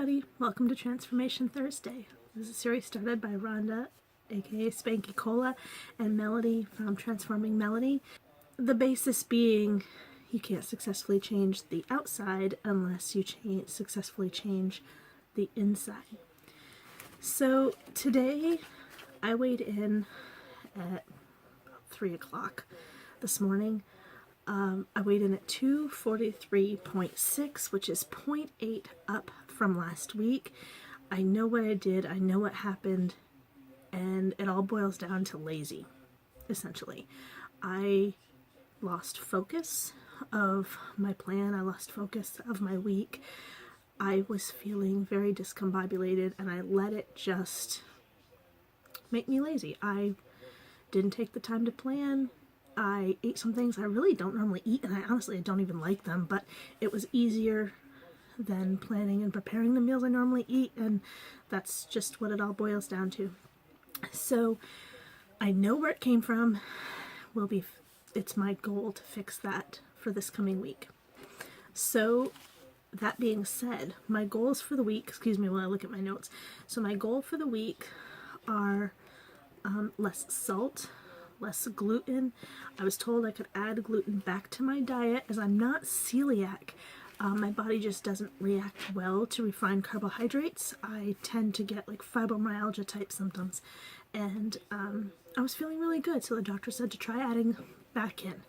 everybody. Welcome to Transformation Thursday. This is a series started by Rhonda, aka SpankyCola, and Melody from Transforming Melody. The basis being you can't successfully change the outside unless you successfully change the inside. So today I weighed in at 3 o'clock this morning. I weighed in at 243.6, which is 0.8 up from last week. I know what I did, I know what happened, and it all boils down to lazy, essentially. I lost focus of my plan, I lost focus of my week. I was feeling very discombobulated, and I let it just make me lazy. I didn't take the time to plan. I ate some things I really don't normally eat, and I don't even like them, but it was easier than planning and preparing the meals I normally eat, and that's just what it all boils down to. So I know where it came from. It's my goal to fix that for this coming week. So that being said, my goals for the week, excuse me while I look at my notes. So my goal for the week are less salt, less gluten. I was told I could add gluten back to my diet as I'm not celiac. My body just doesn't react well to refined carbohydrates. I tend to get like fibromyalgia type symptoms, and I was feeling really good, so the doctor said to try adding back in.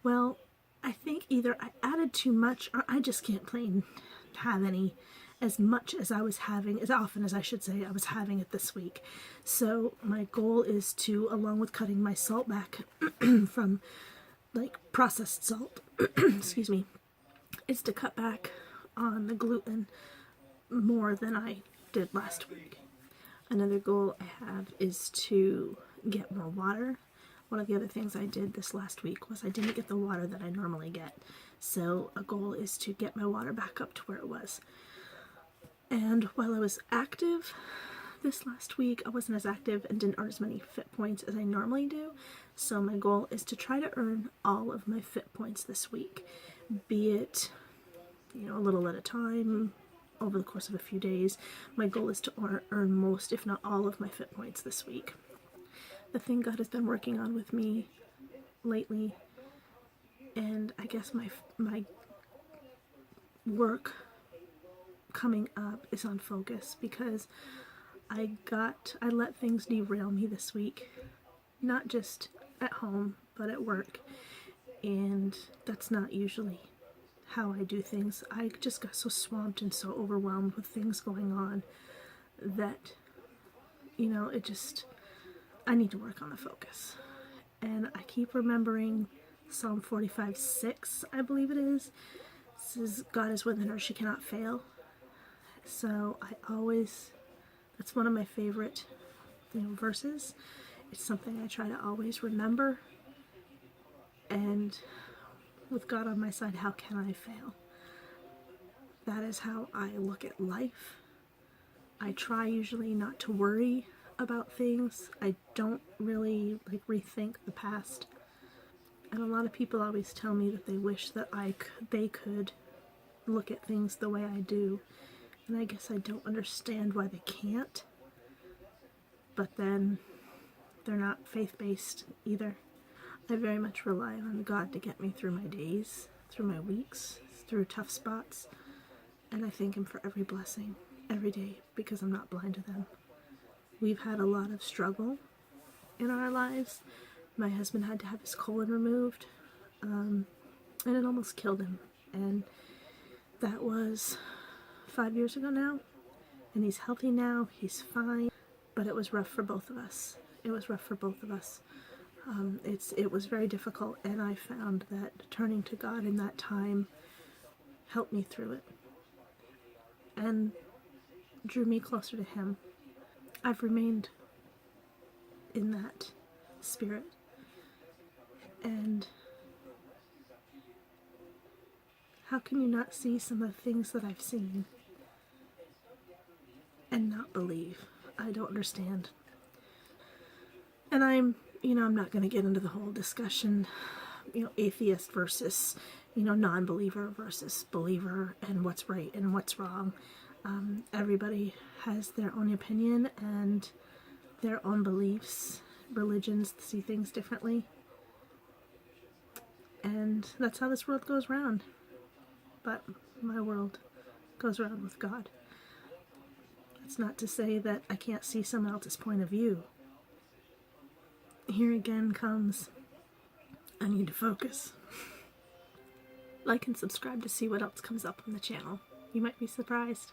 Well, I think either I added too much or I just can't plain have any as much as I was having, as often as I should say I was having it this week. So my goal is to, along with cutting my salt back from like processed salt, excuse me, is to cut back on the gluten more than I did last week. Another goal I have is to get more water. One of the other things I did this last week was I didn't get the water that I normally get. So a goal is to get my water back up to where it was. And while I was active this last week, I wasn't as active and didn't earn as many fit points as I normally do. So my goal is to try to earn all of my fit points this week, be it, a little at a time, over the course of a few days. My goal is to earn most, if not all, of my fit points this week. The thing God has been working on with me lately, and I guess my work coming up is on focus, because I let things derail me this week, not just at home but at work, and that's not usually how I do things. I just got so swamped and so overwhelmed with things going on that I need to work on the focus. And I keep remembering Psalm 45:6, I believe it is. It says, God is within her, she cannot fail. So that's one of my favorite verses. It's something I try to always remember, and with God on my side, how can I fail? That is how I look at life. I try usually not to worry about things. I don't really rethink the past, and a lot of people always tell me that they wish that they could look at things the way I do. And I guess I don't understand why they can't, but then they're not faith-based either. I very much rely on God to get me through my days, through my weeks, through tough spots, and I thank Him for every blessing, every day, because I'm not blind to them. We've had a lot of struggle in our lives. My husband had to have his colon removed, and it almost killed him, and that was 5 years ago now, and he's healthy now, he's fine, but it was rough for both of us. It was very difficult, and I found that turning to God in that time helped me through it and drew me closer to Him. I've remained in that spirit, and how can you not see some of the things that I've seen and not believe? I don't understand. And I'm not going to get into the whole discussion, atheist versus, non-believer versus believer, and what's right and what's wrong. Everybody has their own opinion and their own beliefs. Religions see things differently. And that's how this world goes round. But my world goes round with God. That's not to say that I can't see someone else's point of view. Here again comes, I need to focus. Like and subscribe to see what else comes up on the channel. You might be surprised.